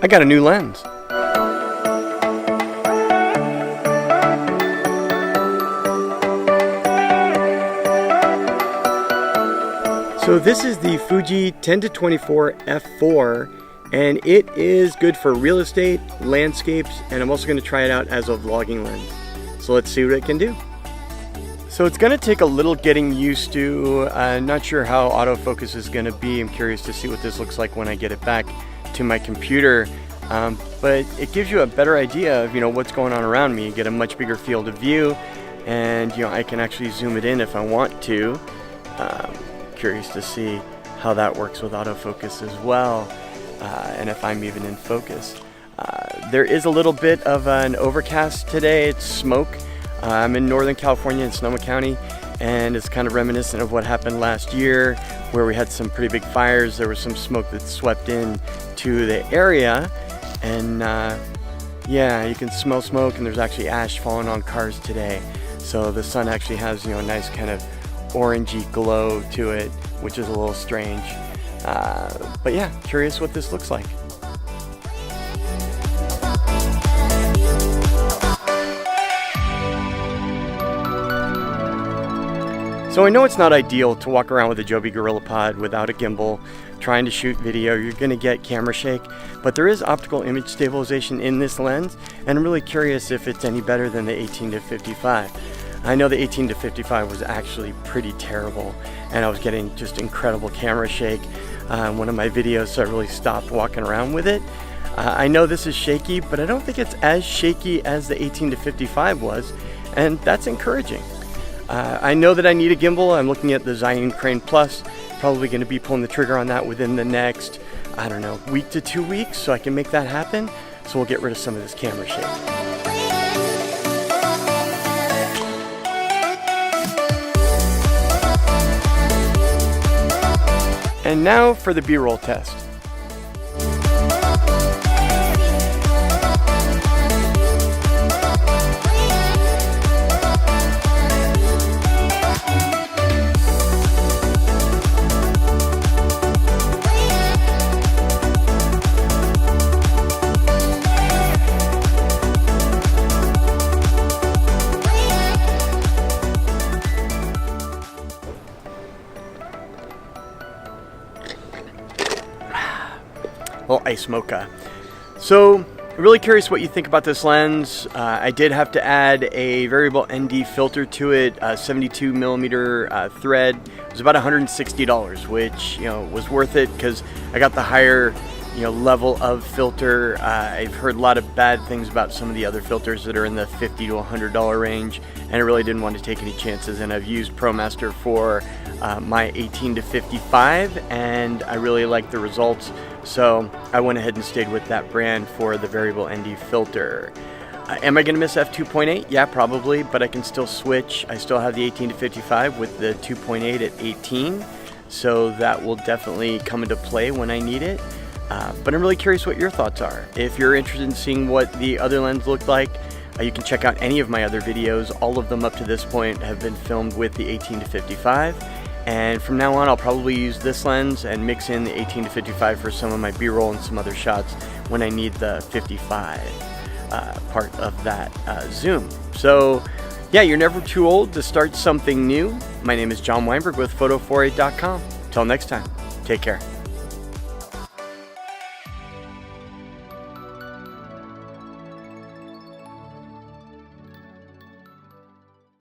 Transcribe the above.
I got a new lens. So this is the Fuji 10-24 f4, and it is good for real estate, landscapes, and I'm also going to try it out as a vlogging lens. So let's see what it can do. So it's going to take a little getting used to. I'm not sure how autofocus is going to be. I'm curious to see what this looks like when I get it back to my computer. But it gives you a better idea of what's going on around me. You get a much bigger field of view, and I can actually zoom it in if I want to. Curious to see how that works with autofocus as well, and if I'm even in focus. There is a little bit of an overcast today. It's smoke. I'm in Northern California in Sonoma County, and it's kind of reminiscent of what happened last year where we had some pretty big fires. There was some smoke that swept in to the area, and yeah, you can smell smoke, and there's actually ash falling on cars today. So the sun actually has a nice kind of orangey glow to it, which is a little strange. But yeah, curious what this looks like. So I know it's not ideal to walk around with a Joby GorillaPod without a gimbal trying to shoot video. You're going to get camera shake, but there is optical image stabilization in this lens, and I'm really curious if it's any better than the 18-55. I know the 18-55 was actually pretty terrible, and I was getting just incredible camera shake in one of my videos, so I really stopped walking around with it. I know this is shaky, but I don't think it's as shaky as the 18-55 was, and that's encouraging. I know that I need a gimbal. I'm looking at the Zhiyun Crane Plus, probably going to be pulling the trigger on that within the next, I don't know, week to 2 weeks, so I can make that happen. So we'll get rid of some of this camera shake. And now for the B-roll test. Well, ice mocha. So, really curious what you think about this lens. I did have to add a variable ND filter to it, a 72mm thread. It was about $160, which was worth it because I got the higher level of filter. I've heard a lot of bad things about some of the other filters that are in the $50 to $100 range, and I really didn't want to take any chances. And I've used ProMaster for my 18-55, and I really like the results. So I went ahead and stayed with that brand for the variable ND filter. Am I going to miss f2.8? Yeah, probably, but I can still switch. I still have the 18-55 with the 2.8 at 18, so that will definitely come into play when I need it. But I'm really curious what your thoughts are. If you're interested in seeing what the other lens looked like, you can check out any of my other videos. All of them up to this point have been filmed with the 18-55. And from now on, I'll probably use this lens and mix in the 18-55 for some of my B-roll and some other shots when I need the 55 part of that zoom. So yeah, you're never too old to start something new. My name is John Weinberg with Photo48.com. Till next time, take care.